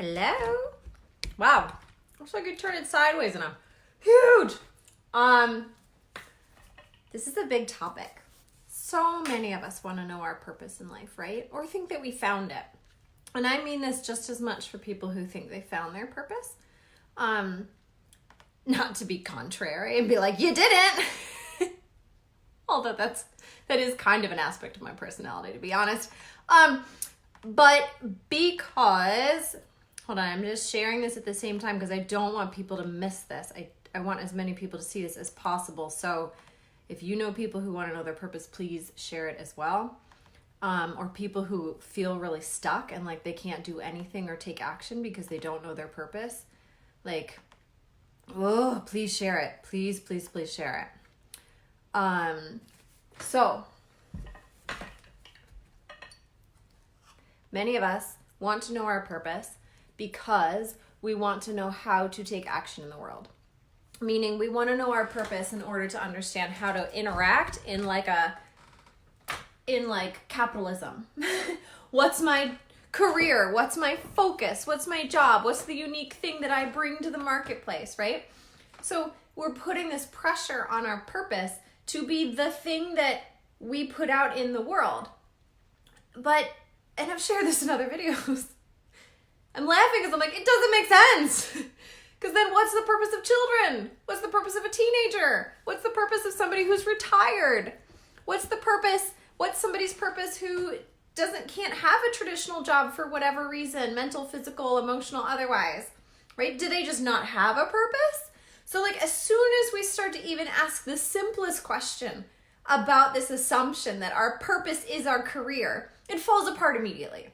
Hello. Wow. Looks like you turn it sideways and I'm huge. This is a big topic. So many of us want to know our purpose in life, right? Or think that we found it. And I mean this just as much for people who think they found their purpose. Not to be contrary and be like, you didn't. Although that is kind of an aspect of my personality, to be honest. But because, hold on, I'm just sharing this at the same time because I don't want people to miss this. I want as many people to see this as possible. So if you know people who want to know their purpose, please share it as well. Or people who feel really stuck and like they can't do anything or take action because they don't know their purpose. Like, oh, please share it. Please, please, please share it. So many of us want to know our purpose because we want to know how to take action in the world. Meaning we want to know our purpose in order to understand how to interact in capitalism. What's my career? What's my focus? What's my job? What's the unique thing that I bring to the marketplace, right? So we're putting this pressure on our purpose to be the thing that we put out in the world. And I've shared this in other videos. I'm laughing because I'm like, it doesn't make sense. Because then what's the purpose of children? What's the purpose of a teenager? What's the purpose of somebody who's retired? What's somebody's purpose who can't have a traditional job for whatever reason, mental, physical, emotional, otherwise, right? Do they just not have a purpose? So like as soon as we start to even ask the simplest question about this assumption that our purpose is our career, it falls apart immediately.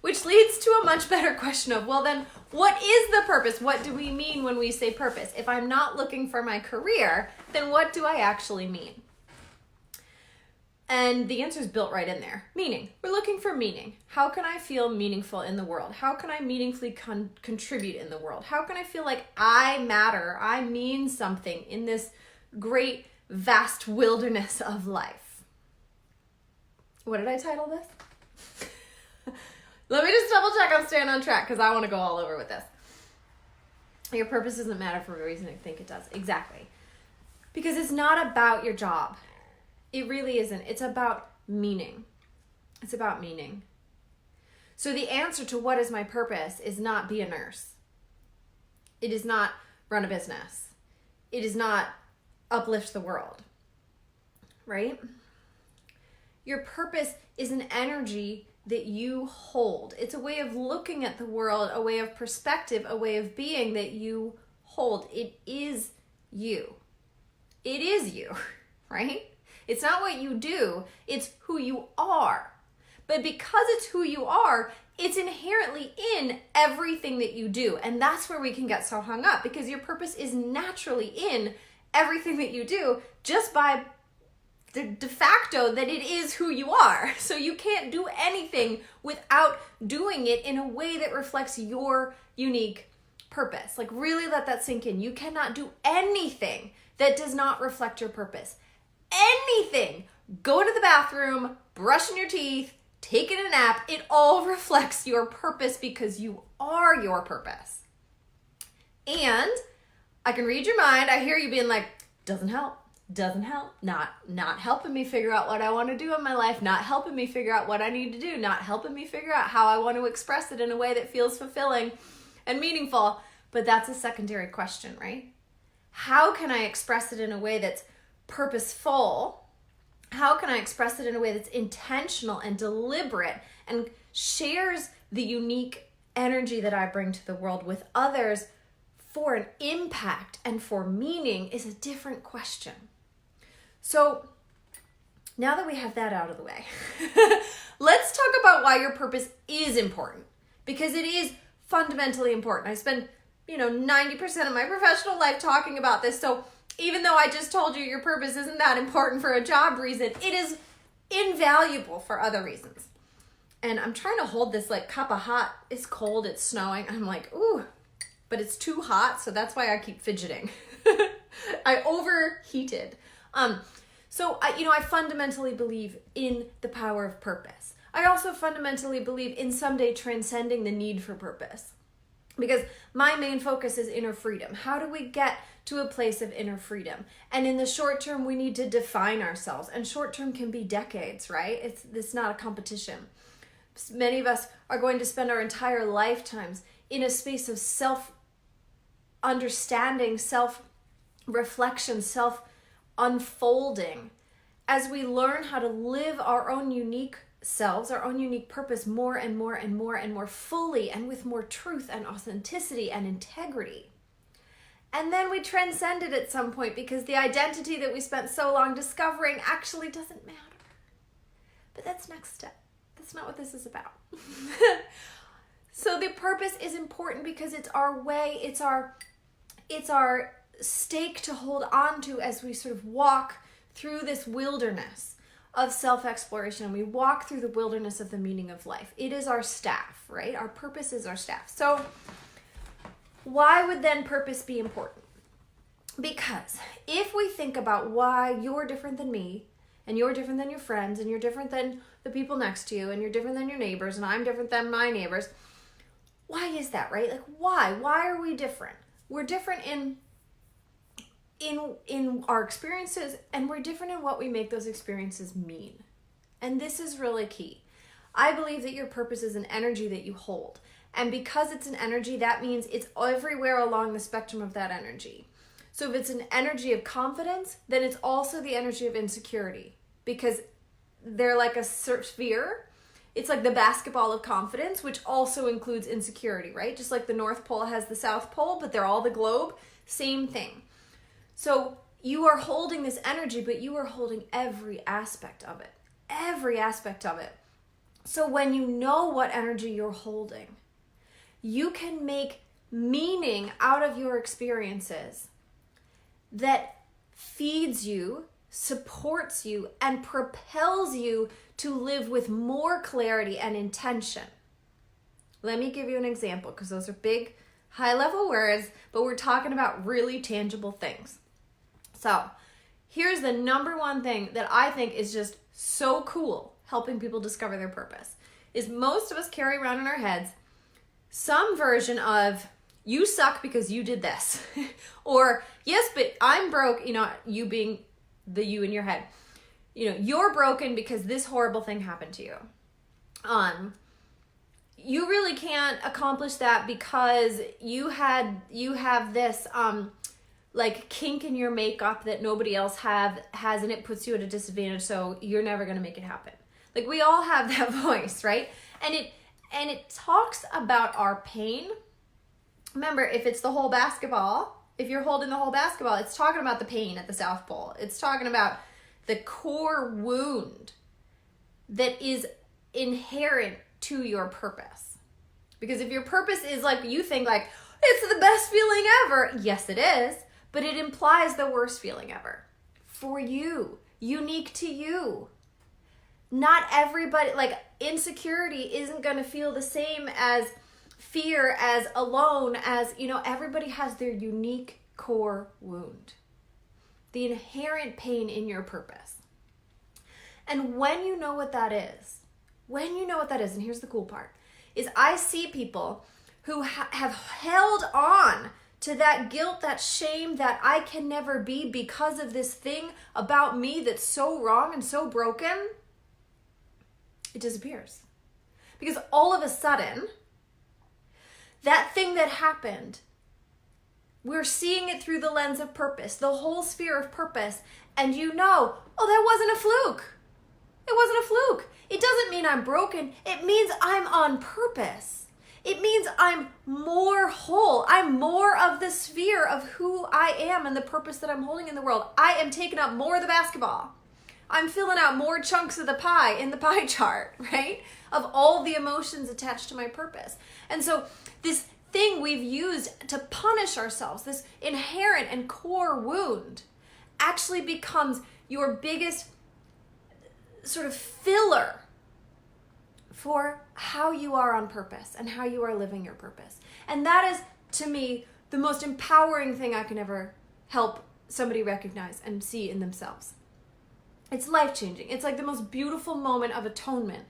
Which leads to a much better question of, well then, what is the purpose? What do we mean when we say purpose? If I'm not looking for my career, then what do I actually mean? And the answer is built right in there. Meaning. We're looking for meaning. How can I feel meaningful in the world? How can I meaningfully contribute in the world? How can I feel like I matter, I mean something in this great, vast wilderness of life? What did I title this? Let me just double check I'm staying on track because I want to go all over with this. Your purpose doesn't matter for the reason I think it does. Exactly. Because it's not about your job. It really isn't. It's about meaning. It's about meaning. So the answer to what is my purpose is not be a nurse. It is not run a business. It is not uplift the world. Right? Your purpose is an energy that you hold. It's a way of looking at the world, a way of perspective, a way of being that you hold. It is you. It is you, right? It's not what you do, it's who you are. But because it's who you are, it's inherently in everything that you do. And that's where we can get so hung up because your purpose is naturally in everything that you do just by the de facto that it is who you are. So you can't do anything without doing it in a way that reflects your unique purpose. Like really let that sink in. You cannot do anything that does not reflect your purpose. Anything. Go to the bathroom, brushing your teeth, taking a nap. It all reflects your purpose because you are your purpose. And I can read your mind. I hear you being like, doesn't help. Not helping me figure out what I want to do in my life, not helping me figure out what I need to do, not helping me figure out how I want to express it in a way that feels fulfilling and meaningful. But that's a secondary question, right? How can I express it in a way that's purposeful? How can I express it in a way that's intentional and deliberate and shares the unique energy that I bring to the world with others for an impact and for meaning is a different question. So now that we have that out of the way, let's talk about why your purpose is important, because it is fundamentally important. I spend, 90% of my professional life talking about this. So even though I just told you your purpose isn't that important for a job reason, it is invaluable for other reasons. And I'm trying to hold this like cup of hot. It's cold, it's snowing. I'm like, ooh, but it's too hot. So that's why I keep fidgeting. I overheated. So I fundamentally believe in the power of purpose. I also fundamentally believe in someday transcending the need for purpose. Because my main focus is inner freedom. How do we get to a place of inner freedom? And in the short term, we need to define ourselves. And short term can be decades, right? It's not a competition. Many of us are going to spend our entire lifetimes in a space of self-understanding, self-reflection, self-unfolding, as we learn how to live our own unique selves, our own unique purpose more and more and more and more fully, and with more truth and authenticity and integrity. And then we transcend it at some point, because the identity that we spent so long discovering actually doesn't matter. But that's next step. That's not what this is about. So the purpose is important because it's our way, it's our stake to hold on to as we sort of walk through this wilderness of self-exploration. We walk through the wilderness of the meaning of life. It is our staff, right? Our purpose is our staff. So why would then purpose be important? Because if we think about why you're different than me, and you're different than your friends, and you're different than the people next to you, and you're different than your neighbors, and I'm different than my neighbors, why is that, right? Like, why? Why are we different? We're different in our experiences, and we're different in what we make those experiences mean. And this is really key. I believe that your purpose is an energy that you hold. And because it's an energy, that means it's everywhere along the spectrum of that energy. So if it's an energy of confidence, then it's also the energy of insecurity, because they're like a sphere. It's like the basketball of confidence, which also includes insecurity, right? Just like the North Pole has the South Pole, but they're all the globe, same thing. So you are holding this energy, but you are holding every aspect of it. Every aspect of it. So when you know what energy you're holding, you can make meaning out of your experiences that feeds you, supports you, and propels you to live with more clarity and intention. Let me give you an example, because those are big, high-level words, but we're talking about really tangible things. So here's the number one thing that I think is just so cool helping people discover their purpose, is most of us carry around in our heads some version of, you suck because you did this. Or, yes, but I'm broke, you being the you in your head. You're broken because this horrible thing happened to you. You really can't accomplish that because you have this like kink in your makeup that nobody else has, and it puts you at a disadvantage, so you're never going to make it happen. Like, we all have that voice, right? And it talks about our pain. Remember, if it's the whole basketball, if you're holding the whole basketball, it's talking about the pain at the South Pole. It's talking about the core wound that is inherent to your purpose. Because if your purpose is like, you think like, it's the best feeling ever. Yes, it is. But it implies the worst feeling ever. For you. Unique to you. Not everybody, like, insecurity isn't going to feel the same as fear, as alone, as, everybody has their unique core wound. The inherent pain in your purpose. And when you know what that is, and here's the cool part, is I see people who have held on to that guilt, that shame, that I can never be because of this thing about me that's so wrong and so broken, it disappears. Because all of a sudden, that thing that happened, we're seeing it through the lens of purpose, the whole sphere of purpose, and that wasn't a fluke. It wasn't a fluke. It doesn't mean I'm broken. It means I'm on purpose. It means I'm more whole. I'm more of the sphere of who I am and the purpose that I'm holding in the world. I am taking up more of the basketball. I'm filling out more chunks of the pie in the pie chart, right? Of all the emotions attached to my purpose. And so this thing we've used to punish ourselves, this inherent and core wound, actually becomes your biggest sort of filler for how you are on purpose and how you are living your purpose. And that is, to me, the most empowering thing I can ever help somebody recognize and see in themselves. It's life-changing. It's like the most beautiful moment of atonement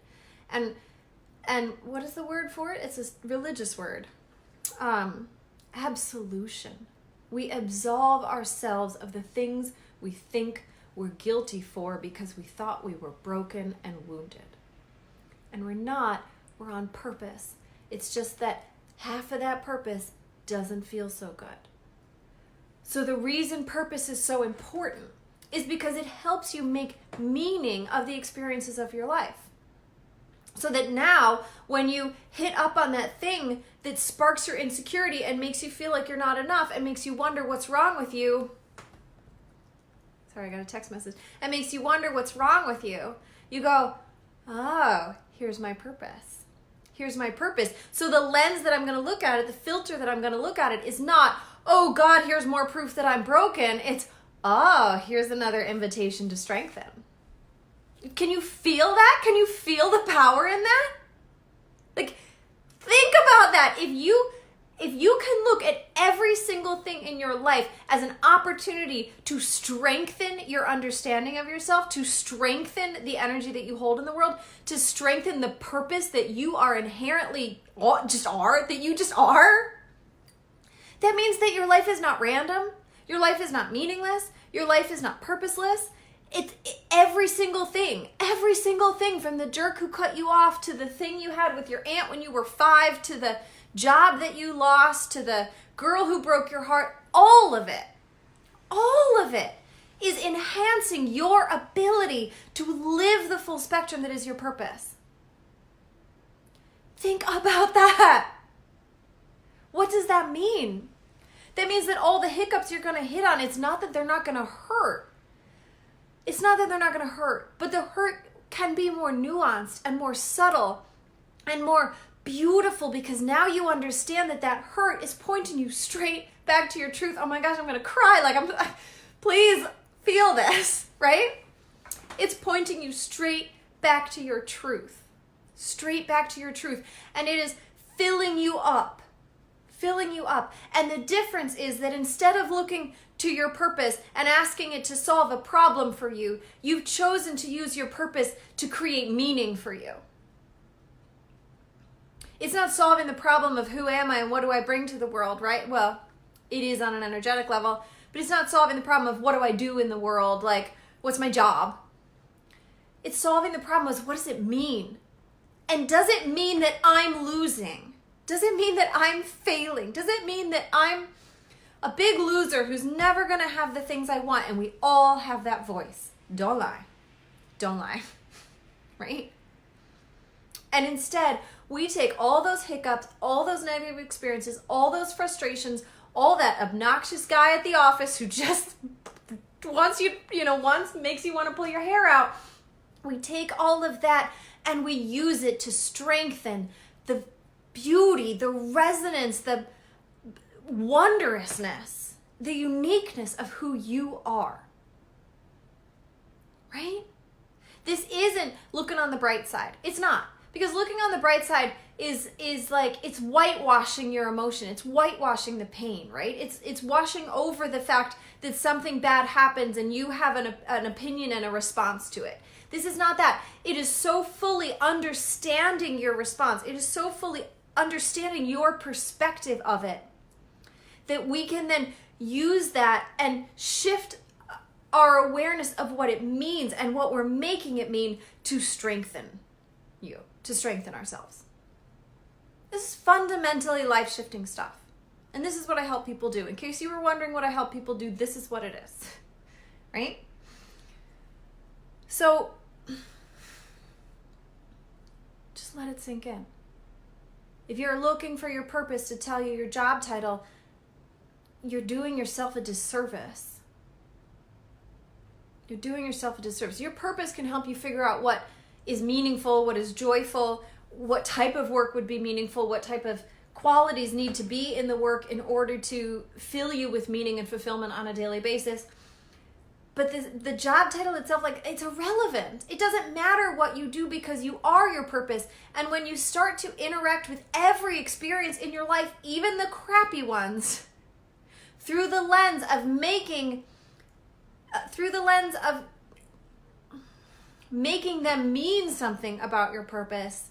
And what is the word for it? It's a religious word. Absolution. We absolve ourselves of the things we think we're guilty for because we thought we were broken and wounded. And we're not. We're on purpose. It's just that half of that purpose doesn't feel so good. So the reason purpose is so important is because it helps you make meaning of the experiences of your life. So that now, when you hit up on that thing that sparks your insecurity and makes you feel like you're not enough and makes you wonder what's wrong with you. Sorry, I got a text message. It makes you wonder what's wrong with you. You go, oh, here's my purpose. Here's my purpose. So the lens that I'm going to look at it, the filter that I'm going to look at it is not, oh God, here's more proof that I'm broken. It's, oh, here's another invitation to strengthen. Can you feel that? Can you feel the power in that? Like, think about that. If you can look at every single thing in your life as an opportunity to strengthen your understanding of yourself, to strengthen the energy that you hold in the world, to strengthen the purpose that you are inherently that you just are, that means that your life is not random. Your life is not meaningless. Your life is not purposeless. It's every single thing from the jerk who cut you off to the thing you had with your aunt when you were 5 to the job that you lost to the girl who broke your heart. All of it is enhancing your ability to live the full spectrum that is your purpose. Think about that. What does that mean? That means that all the hiccups you're going to hit on, it's not that they're not going to hurt. It's not that they're not going to hurt, but the hurt can be more nuanced and more subtle and more beautiful because now you understand that that hurt is pointing you straight back to your truth. Oh my gosh, I'm going to cry. Please feel this, right? It's pointing you straight back to your truth, straight back to your truth. And it is filling you up. And the difference is that instead of looking to your purpose and asking it to solve a problem for you, you've chosen to use your purpose to create meaning for you. It's not solving the problem of who am I and what do I bring to the world, right? Well, it is on an energetic level, but it's not solving the problem of what do I do in the world, like what's my job? It's solving the problem of what does it mean? And does it mean that I'm losing? Does it mean that I'm failing? Does it mean that I'm a big loser who's never going to have the things I want? And we all have that voice. Don't lie. Right? And instead, we take all those hiccups, all those negative experiences, all those frustrations, all that obnoxious guy at the office who just once makes you want to pull your hair out. We take all of that and we use it to strengthen the beauty, the resonance, the wondrousness, the uniqueness of who you are. Right? This isn't looking on the bright side. It's not. Because looking on the bright side is like, it's whitewashing your emotion. It's whitewashing the pain, right? It's washing over the fact that something bad happens and you have an opinion and a response to it. This is not that. It is so fully understanding your response. It is so fully understanding your perspective of it that we can then use that and shift our awareness of what it means and what we're making it mean to strengthen you, to strengthen ourselves. This is fundamentally life-shifting stuff. And this is what I help people do. In case you were wondering what I help people do, this is what it is. Right? So, just let it sink in. If you're looking for your purpose to tell you your job title, you're doing yourself a disservice. You're doing yourself a disservice. Your purpose can help you figure out what is meaningful, what is joyful, what type of work would be meaningful, what type of qualities need to be in the work in order to fill you with meaning and fulfillment on a daily basis. But the job title itself, like, it's irrelevant. It doesn't matter what you do because you are your purpose. And when you start to interact with every experience in your life, even the crappy ones, through the lens of making them mean something about your purpose,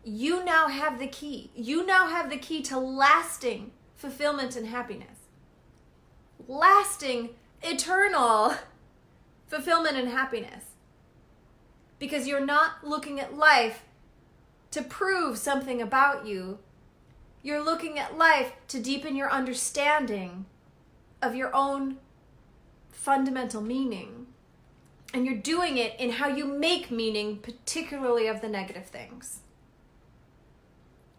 you now have the key. You now have the key to lasting fulfillment and happiness. Lasting, eternal fulfillment and happiness. Because you're not looking at life to prove something about you. You're looking at life to deepen your understanding of your own fundamental meaning. And you're doing it in how you make meaning, particularly of the negative things.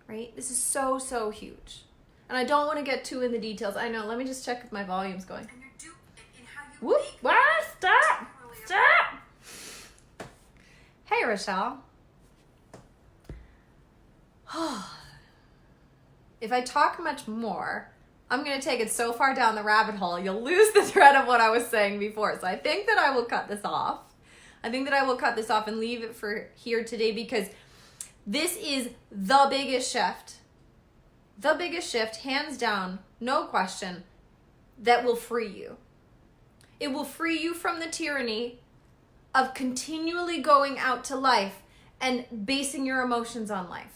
Right? This is so, so huge. And I don't want to get too in the details. I know. Let me just check if my volume's going. Whoop! What? Stop! Stop! Hey, Rochelle. If I talk much more, I'm going to take it so far down the rabbit hole, you'll lose the thread of what I was saying before. So I think that I will cut this off. And leave it for here today, because this is the biggest shift. The biggest shift, hands down, no question, that will free you. It will free you from the tyranny of continually going out to life and basing your emotions on life.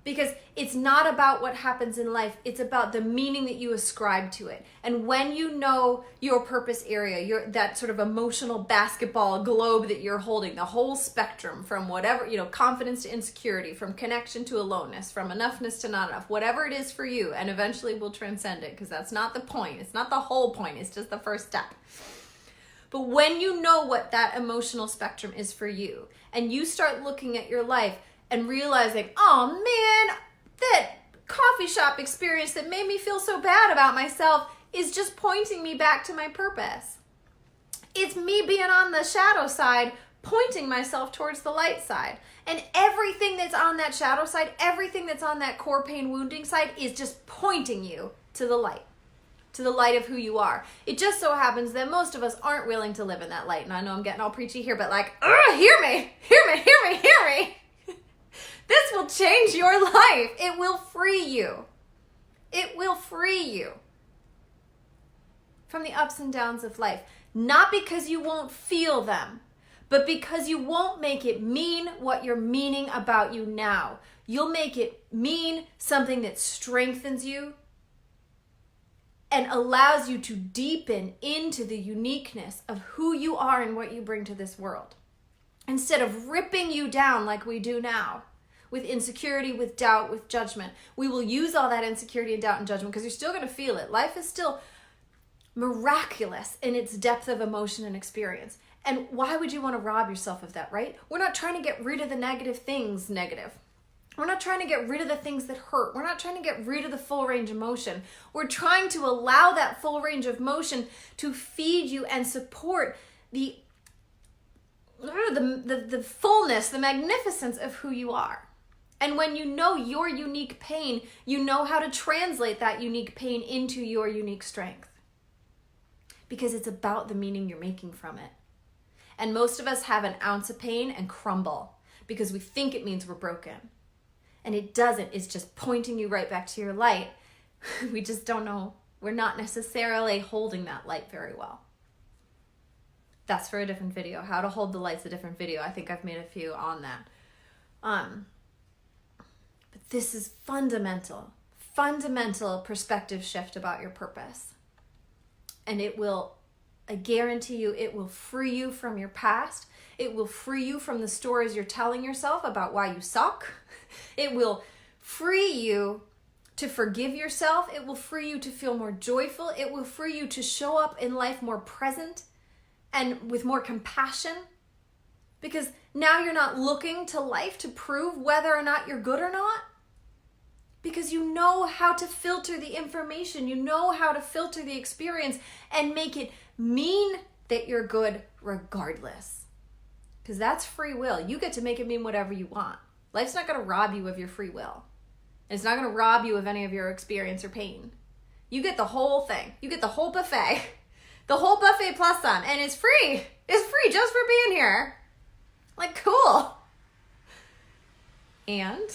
Because it's not about what happens in life, it's about the meaning that you ascribe to it. And when you know your purpose area, that sort of emotional basketball globe that you're holding, the whole spectrum from whatever, confidence to insecurity, from connection to aloneness, from enoughness to not enough, whatever it is for you, and eventually we'll transcend it, because that's not the point. It's not the whole point, it's just the first step. But when you know what that emotional spectrum is for you, and you start looking at your life and realizing, oh man, that coffee shop experience that made me feel so bad about myself is just pointing me back to my purpose. It's me being on the shadow side, pointing myself towards the light side. And everything that's on that shadow side, everything that's on that core pain wounding side is just pointing you to the light of who you are. It just so happens that most of us aren't willing to live in that light. And I know I'm getting all preachy here, but hear me. This will change your life. It will free you. It will free you from the ups and downs of life. Not because you won't feel them, but because you won't make it mean what you're meaning about you now. You'll make it mean something that strengthens you and allows you to deepen into the uniqueness of who you are and what you bring to this world. Instead of ripping you down like we do now, with insecurity, with doubt, with judgment. We will use all that insecurity and doubt and judgment because you're still going to feel it. Life is still miraculous in its depth of emotion and experience. And why would you want to rob yourself of that, right? We're not trying to get rid of the negative things negative. We're not trying to get rid of the things that hurt. We're not trying to get rid of the full range of motion. We're trying to allow that full range of motion to feed you and support the fullness, the magnificence of who you are. And when you know your unique pain, you know how to translate that unique pain into your unique strength. Because it's about the meaning you're making from it. And most of us have an ounce of pain and crumble because we think it means we're broken. And it doesn't. It's just pointing you right back to your light. We just don't know. We're not necessarily holding that light very well. That's for a different video. How to hold the light's a different video. I think I've made a few on that. But this is fundamental perspective shift about your purpose. And it will, I guarantee you, it will free you from your past. It will free you from the stories you're telling yourself about why you suck. It will free you to forgive yourself. It will free you to feel more joyful. It will free you to show up in life more present and with more compassion. Because now you're not looking to life to prove whether or not you're good or not. Because you know how to filter the information. You know how to filter the experience and make it mean that you're good regardless. Because that's free will. You get to make it mean whatever you want. Life's not going to rob you of your free will. It's not going to rob you of any of your experience or pain. You get the whole thing. You get the whole buffet. The whole buffet plus some. And it's free. It's free just for being here. Like, cool. And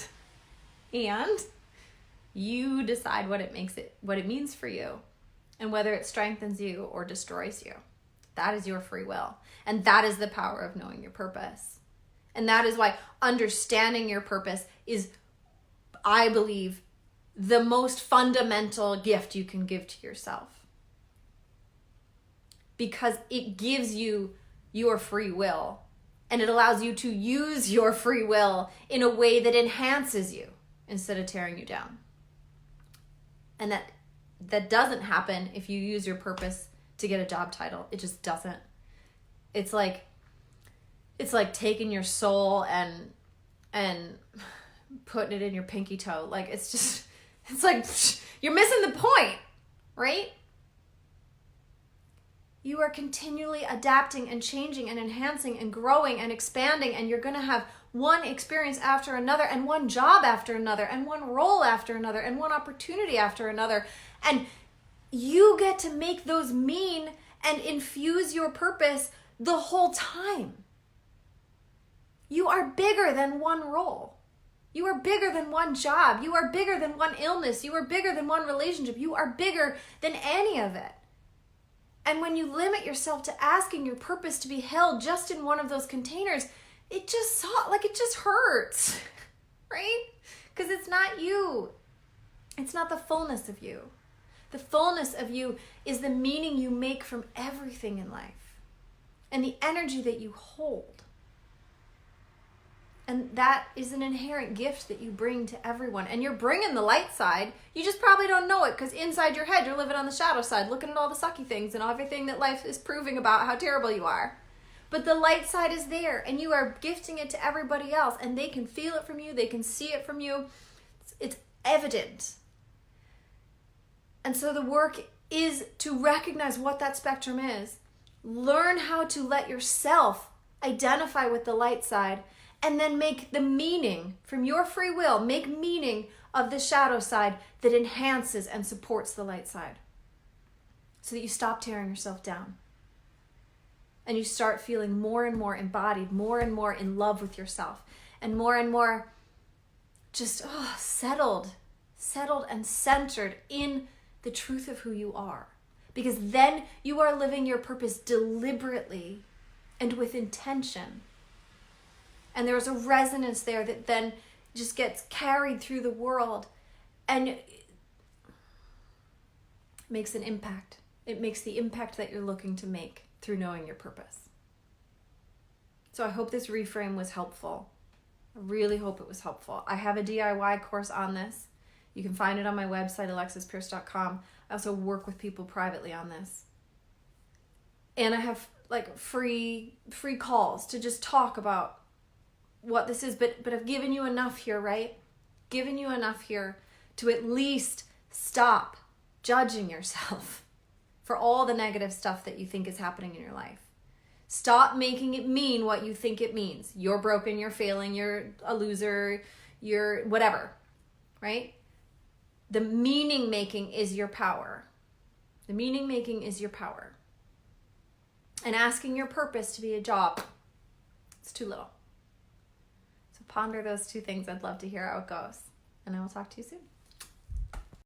you decide what it means for you and whether it strengthens you or destroys you. That is your free will. And that is the power of knowing your purpose. And that is why understanding your purpose is, I believe, the most fundamental gift you can give to yourself. Because it gives you your free will, and it allows you to use your free will in a way that enhances you instead of tearing you down. And that doesn't happen if you use your purpose to get a job title. It just doesn't. It's like taking your soul and putting it in your pinky toe. Like, it's like you're missing the point, right? You are continually adapting and changing and enhancing and growing and expanding, and you're going to have one experience after another, and one job after another, and one role after another, and one opportunity after another. And you get to make those mean and infuse your purpose the whole time. You are bigger than one role. You are bigger than one job. You are bigger than one illness. You are bigger than one relationship. You are bigger than any of it. And when you limit yourself to asking your purpose to be held just in one of those containers, it just hurts, right? Because it's not you. It's not the fullness of you. The fullness of you is the meaning you make from everything in life and the energy that you hold. And that is an inherent gift that you bring to everyone. And you're bringing the light side. You just probably don't know it because inside your head, you're living on the shadow side, looking at all the sucky things and everything that life is proving about how terrible you are. But the light side is there, and you are gifting it to everybody else, and they can feel it from you. They can see it from you. It's evident. And so the work is to recognize what that spectrum is. Learn how to let yourself identify with the light side, and then make the meaning from your free will, make meaning of the shadow side that enhances and supports the light side. So that you stop tearing yourself down. And you start feeling more and more embodied, more and more in love with yourself, and more just settled and centered in the truth of who you are. Because then you are living your purpose deliberately and with intention. And there's a resonance there that then just gets carried through the world and makes an impact. It makes the impact that you're looking to make through knowing your purpose. So I hope this reframe was helpful. I really hope it was helpful. I have a DIY course on this. You can find it on my website, alexispierce.com. I also work with people privately on this. And I have like free calls to just talk about what this is, but I've given you enough here, right? Given you enough here to at least stop judging yourself for all the negative stuff that you think is happening in your life. Stop making it mean what you think it means. You're broken, you're failing, you're a loser, you're whatever, right? The meaning making is your power. The meaning making is your power. And asking your purpose to be a job, it's too little. Ponder those two things. I'd love to hear how it goes. And I will talk to you soon.